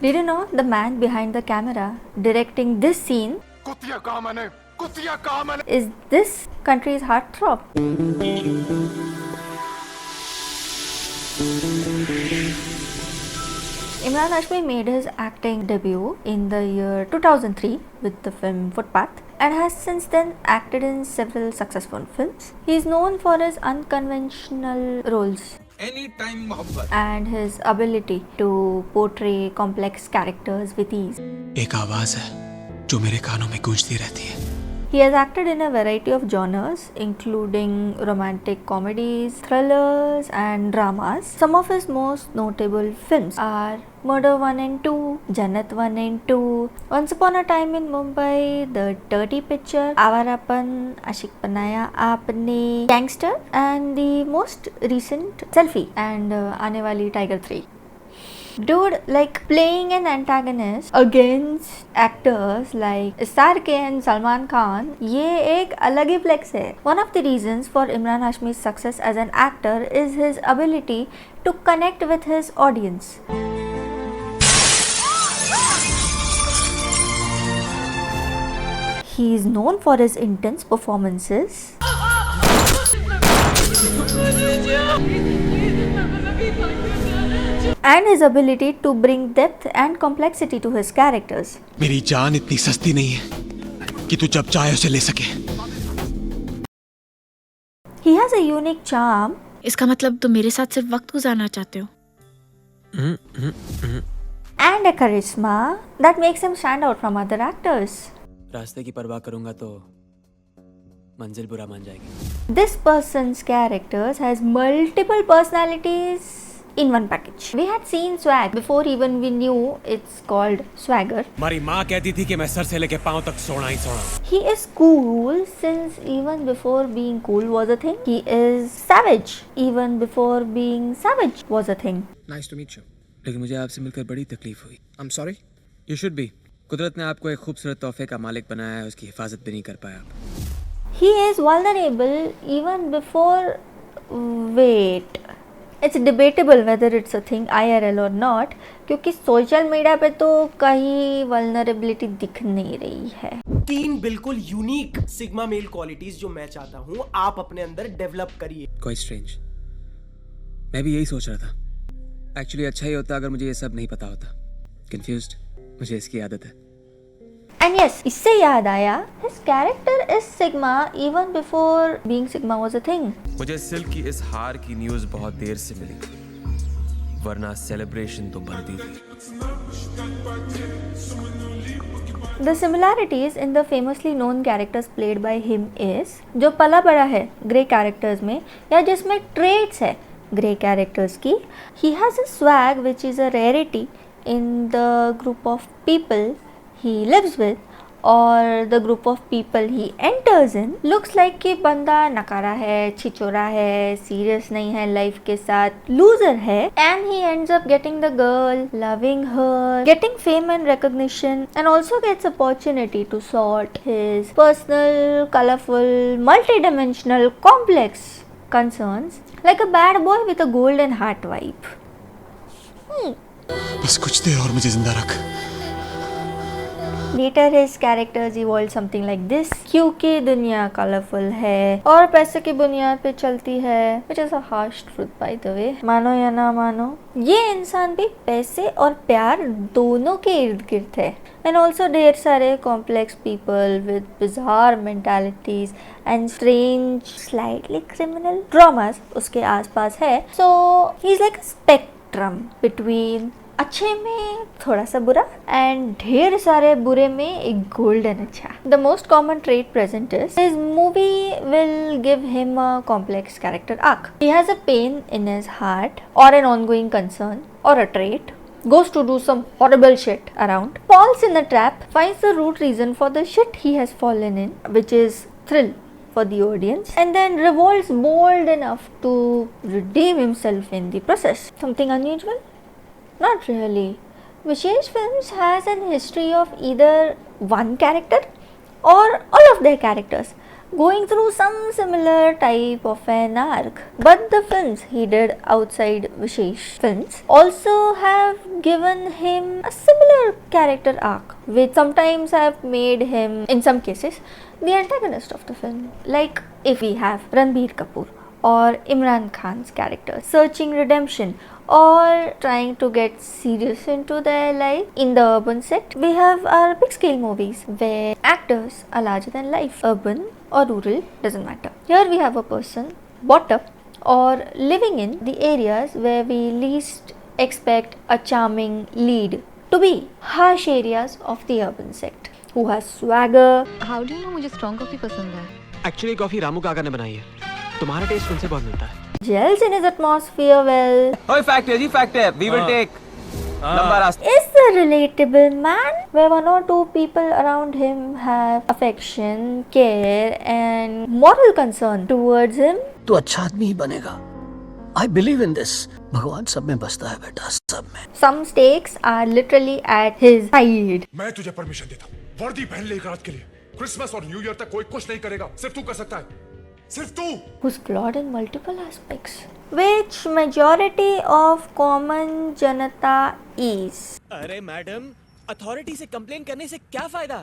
Did you know the man behind the camera directing this scene is this country's heartthrob? Imran Hashmi made his acting debut in the year 2003 with the film Footpath and has since then acted in several successful films. He is known for his unconventional roles and his ability to portray complex characters with ease. एक आवाज है जो मेरे कानों में गूंजती रहती है. He has acted in a variety of genres, including romantic comedies, thrillers, and dramas. Some of his most notable films are Murder 1 and 2, Jannat 1 and 2, Once Upon a Time in Mumbai, The Dirty Picture, Avarapan, Ashik Banaya Aapne, Gangster, and the most recent Selfie and Aane Wali Tiger 3. Dude, like playing an antagonist against actors like SRK and Salman Khan, ये एक अलग ही flex है. One of the reasons for Imran Hashmi's success as an actor is his ability to connect with his audience. He is known for his intense performances and his ability to bring depth and complexity to his characters. मेरी जान इतनी सस्ती नहीं है कि तू जब चाहे उसे ले सके. He has a unique charm. इसका मतलब तुम मेरे साथ सिर्फ वक्त गुजारना चाहते हो? And a charisma that makes him stand out from other actors. रास्ते की परवाह करूंगा तो मंजिल बुरा मान जाएगी. This person's characters has multiple personalities in one package. We had seen Swag before even we knew it's called Swagger. हमारी माँ कहती थी कि मैं सर से लेके पाँव तक सोना ही सोना. He is cool since even before being cool was a thing. He is savage even before being savage was a thing. Nice to meet you. लेकिन मुझे आपसे मिलकर बड़ी तकलीफ हुई. I'm sorry. You should be. कुदरत ने आपको एक खूबसूरत तोहफे का मालिक बनाया है, उसकी हिफाजत भी नहीं कर पाया आप. He is vulnerable even before. Wait. It's debatable whether it's a thing IRL or not, क्योंकि सोशल मीडिया पे तो कहीं vulnerability दिख नहीं रही है. 3 बिल्कुल यूनिक सिग्मा मेल क्वालिटीज जो मैं चाहता हूँ आप अपने अंदर डेवलप करिए. Quite strange. मैं भी यही सोच रहा था. Actually अच्छा ही होता अगर मुझे ये सब नहीं पता होता. Confused. मुझे इसकी आदत है. And yes, इससे याद आया, his character is Sigma even before being Sigma was a thing. मुझे सिल्क की इस हार की न्यूज़ बहुत देर से मिली, वरना सेलिब्रेशन तो बनती थी. The similarities in the famously known characters played by him is जो पला बड़ा है grey characters में या जिसमें traits है grey characters की, he has a swag which is a rarity in the group of people he lives with or the group of people he enters in. Looks like कि बंदा नकारा है, छिचोरा है, serious नहीं है लाइफ के साथ, loser है, and he ends up getting the girl, loving her, getting fame and recognition, and also gets opportunity to sort his personal, colorful, multidimensional, complex concerns like a bad boy with a golden heart vibe. बस कुछ दे और मुझे जिंदा रख. Later his characters evolved something like this. क्योंकि दुनिया colourful है और पैसे की बुनियाद पे चलती है, which is a harsh truth by the way. मानो या ना मानो, ये इंसान भी पैसे और प्यार दोनों के इर्द गिर्द है. And also ढेर सारे complex people with bizarre mentalities and strange, slightly criminal dramas उसके आसपास है. So he's like a spectrum between अच्छे में थोड़ा सा बुरा एंड ढेर सारे बुरे में एक गोल्डन अच्छा. The most common trait present is his movie will give him a complex character arc. He has a pain in his heart और एन ऑनगोइंग कंसर्न और अ trait, goes to do some horrible shit around, falls in the trap, finds the root reason for the shit he has fallen in, which is thrill for the audience, and then revolts bold enough to redeem himself in the process. Something unusual? Not really. Vishesh Films has an history of either one character or all of their characters. going through some similar type of an arc. But the films he did outside Vishesh Films also have given him a similar character arc, which sometimes have made him, in some cases, the antagonist of the film. Like if we have Ranbir Kapoor or Imran Khan's character searching redemption or trying to get serious into their life in the urban set, we have our big scale movies where actors are larger than life. Urban or rural, doesn't matter. Here we have a person brought up or living in the areas where we least expect a charming lead to be, harsh areas of the urban set, who has swagger. How do no मुझे strong coffee पसंद है? Actually coffee Ramu काका ने बनाई है, तुम्हारा test उनसे बहुत मिलता है। Gels in his atmosphere well. ओए फैक्ट है जी, फैक्ट है, वी विल टेक लंबा रास्ता। Is a relatable man where one or two people around him have affection, care and moral concern towards him. तू अच्छा आदमी ही बनेगा। I believe in this. भगवान सब में बसता है बेटा, सब में। Some stakes are literally at his side. मैं तुझे परमिशन देता हूँ, वर्दी पहन ले एक रात के लिए। क्रिसमस और न्यू ईयर तक कोई कुछ नहीं करेगा, सिर्फ तू कर सकता है, सिर्फ तू। Who's flawed in multiple aspects, which majority of common janata is. अरे मैडम, अथॉरिटी से कंप्लेन करने से क्या फायदा?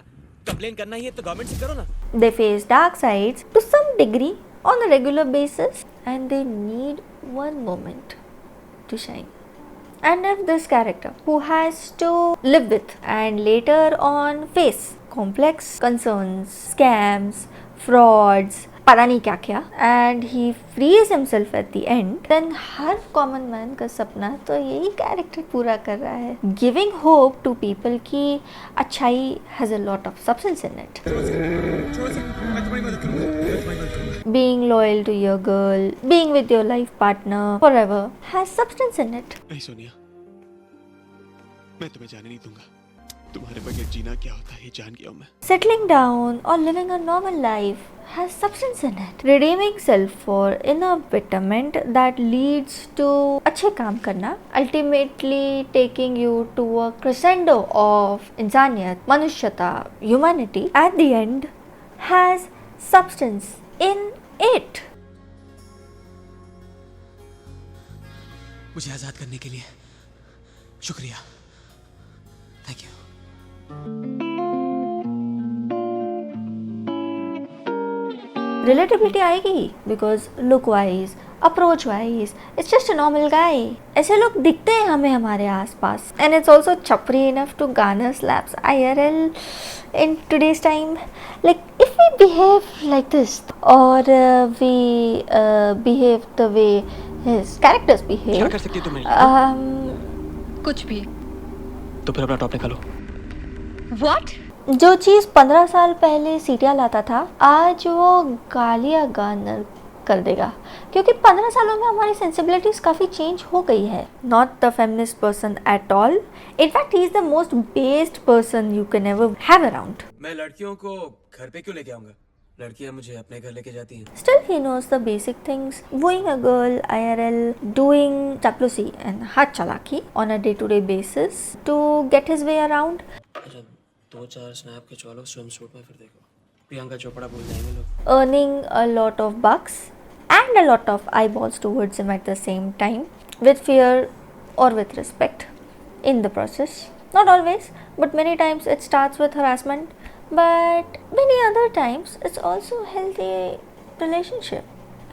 कंप्लेन करना ही है तो गवर्नमेंट से करो ना। They face dark sides to some degree on a regular basis and they need one moment to shine. And if this character, who has to live with and later on face complex concerns, scams, frauds, पता नहीं क्या क्या, and he frees himself at the end, then her common man का सपना तो यही character पूरा कर रहा है, giving hope to people कि अच्छाई has a lot of substance in it. Being loyal to your girl, being with your life partner forever has substance in it. नहीं सोनिया, मैं तुम्हें जाने नहीं दूंगा। तुम्हारे बगैर जीना क्या होता है ये जान गया हूं मैं। Settling down or living a normal life has substance in it. Redeeming self for inner betterment that leads to अच्छे काम करना, ultimately taking you to a crescendo of इंसानियत, मनुष्यता, humanity at the end has substance in it. मुझे आजाद करने के लिए शुक्रिया, थैंक यू। Relatability आएगी ही because look wise, approach wise, it's just a normal guy. ऐसे लोग दिखते हैं हमें हमारे आसपास, and it's also chapri enough to garner slaps IRL in today's time. Like if we behave like this or we behave the way his characters behave. क्या कर सकती है तुम मेरे लिए? कुछ भी। तो फिर अपना टॉप निकालो। व्हाट? जो चीज़ 15 साल पहले सीटियाँ लाता था, आज वो गालियाँ गार्नर कर देगा, क्योंकि 15 सालों में हमारी सेंसिबिलिटीज काफ़ी चेंज हो गई है. Not the feminist person at all, in fact he is the most based person you can ever have around. मैं लड़कियों को घर पे क्यों लेके आऊंगा? लड़कियां मुझे अपने घर लेके जाती हैं. Still he knows the basic things. Wooing a girl IRL, doing chaploosi and hard chalaki on a day-to-day basis to get his way around. अच्छा, 2-4 स्नैप के चलो स्विम सूट में फिर देखो प्रियंका चोपड़ा बोल जाएंगे लोग. Earning a lot of bucks and a lot of eyeballs towards him at the same time, with fear or with respect in the process. Not always, but many times it starts with harassment, but many other times it's also healthy relationship,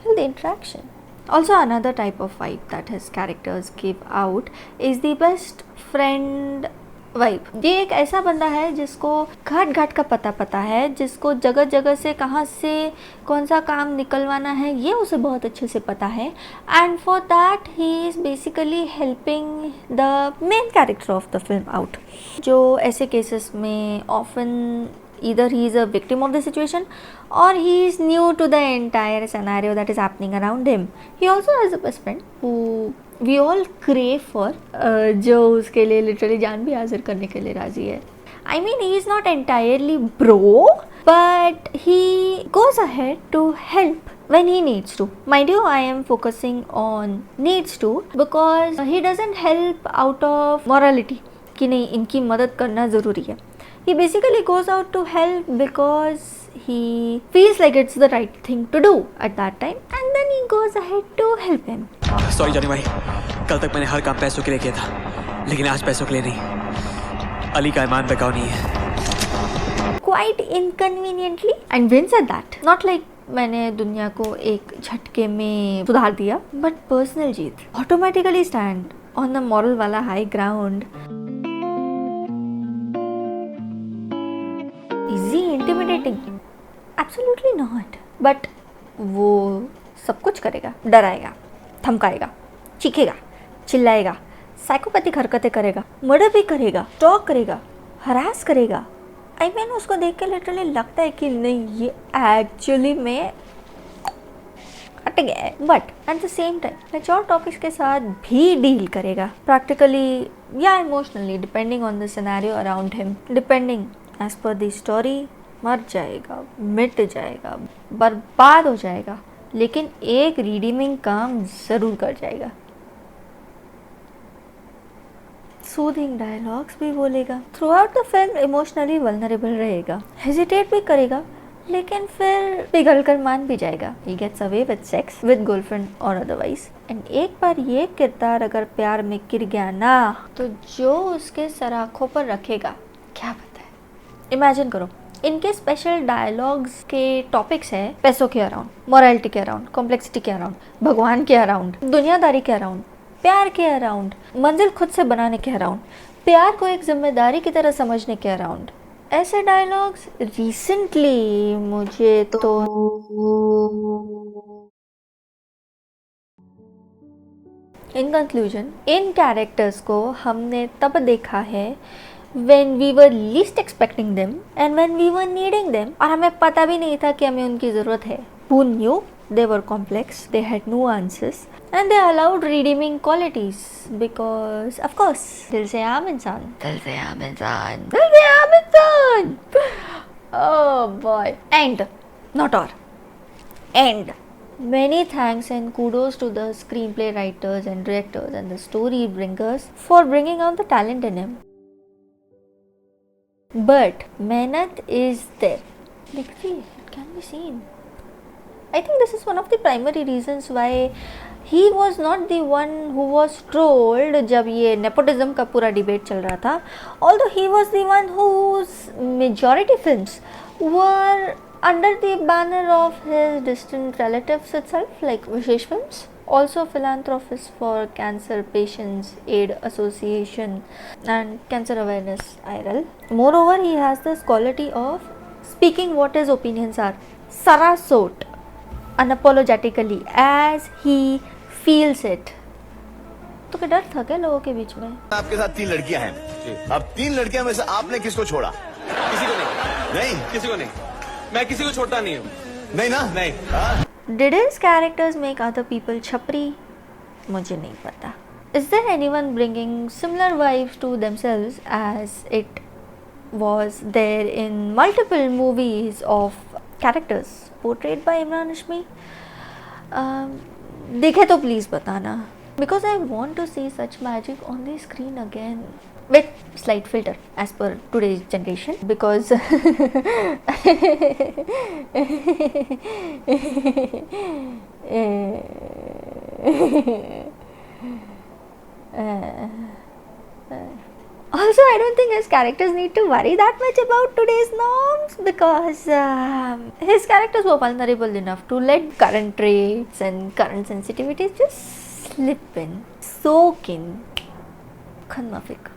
healthy interaction. Also, another type of vibe that his characters give out is the best friend vibe. ये एक ऐसा बंदा है जिसको घाट घाट का पता है, जिसको जगह जगह से कहाँ से कौन सा काम निकलवाना है ये उसे बहुत अच्छे से पता है. And for that he is basically helping the main character of the film out, जो ऐसे केसेस में often either he is a victim of the situation or he is new to the entire scenario that is happening around him. He also has a best friend who we all crave for, जो उसके लिए literally जान भी हाजिर करने के लिए राजी है. I mean, he is not entirely bro, but he goes ahead to help when he needs to. Mind you, I am focusing on needs to because he doesn't help out of morality कि नहीं इनकी मदद करना ज़रूरी है. He basically goes out to help because he feels like it's the right thing to do at that time, and then he goes ahead to help him. Sorry जानी भाई, कल तक मैंने हर काम पैसों के लिए किया था, लेकिन आज पैसों के लिए नहीं। अली का ईमान बेकाऊ नहीं है। Quite inconveniently, and Vince said that. Not like मैंने दुनिया को एक झटके में सुधार दिया, but personal Jeet. Automatically stand on the moral वाला high ground. Is he intimidating? Absolutely not. But वो सब कुछ करेगा, डराएगा, धमकाएगा, चीखेगा, चिल्लाएगा, साइकोपैथिक हरकतें करेगा, मर्डर भी करेगा, स्टॉक करेगा, हरास करेगा. आई मीन उसको देख के लिटरली लगता है कि नहीं ये एक्चुअली में हट गया है, but at the same time mature topics के साथ भी डील करेगा, प्रैक्टिकली या emotionally, depending on the scenario around him, depending as पर द स्टोरी. मर जाएगा, मिट जाएगा, बर्बाद हो जाएगा, लेकिन एक रिडीमिंग काम ज़रूर कर जाएगा. सूदिंग डायलॉग्स भी बोलेगा. Throughout the film emotionally vulnerable रहेगा, हेजिटेट भी करेगा, लेकिन फिर पिघल कर मान भी जाएगा. He gets away with sex, with girlfriend और अदरवाइज. एंड एक बार ये किरदार अगर प्यार में गिर गया ना, तो जो उसके सराखों पर रखेगा क्या पता है. इमेजिन करो, इनके स्पेशल डायलॉग्स के टॉपिक्स है पैसों के अराउंड, मोरालिटी के अराउंड, कॉम्प्लेक्सिटी के अराउंड, भगवान के अराउंड, दुनियादारी के अराउंड, प्यार के अराउंड, मंजिल खुद से बनाने के अराउंड, प्यार को एक जिम्मेदारी की तरह समझने के अराउंड. ऐसे डायलॉग्स रिसेंटली मुझे तो इन कंक्लूजन इन कैरेक्टर्स को हमने तब देखा है when we were least expecting them and when we were needing them, और हमें पता भी नहीं था कि हमें उनकी ज़रूरत है. Who knew they were complex, they had nuances and they allowed redeeming qualities because of course दिल से आम इंसान, दिल से आम इंसान, दिल से आम इंसान. Oh boy. And not or end. Many thanks and kudos to the screenplay writers and directors and the story bringers for bringing out the talent in him. But मेहनत is there. देखिए, it can be seen. I think this is one of the primary reasons why he was not the one who was trolled जब ये nepotism का पूरा debate चल रहा था. Although he was the one whose majority films were under the banner of his distant relatives itself, like Vishesh Films. Also philanthropist for Cancer Patients Aid Association and Cancer Awareness IRL. Moreover, he has this quality of speaking what his opinions are, sarasot, unapologetically, as he feels it. तो क्या डर था क्या लोगों के बीच में? आपके साथ 3 लड़कियां हैं. अब 3 लड़कियां में से आपने किसको छोड़ा? किसी को नहीं. नहीं, किसी को नहीं. मैं किसी को छोड़ता नहीं हूँ. नहीं ना? नहीं. Did his characters make other people chapri? मुझे नहीं पता. Is there anyone bringing similar vibes to themselves as it was there in multiple movies of characters portrayed by Imran Hashmi? देखे तो please बताना. Because I want to see such magic on the screen again. With slight filter as per today's generation, because also I don't think his characters need to worry that much about today's norms, because his characters were vulnerable enough to let current traits and current sensitivities just slip in, soak in. Khanmafik.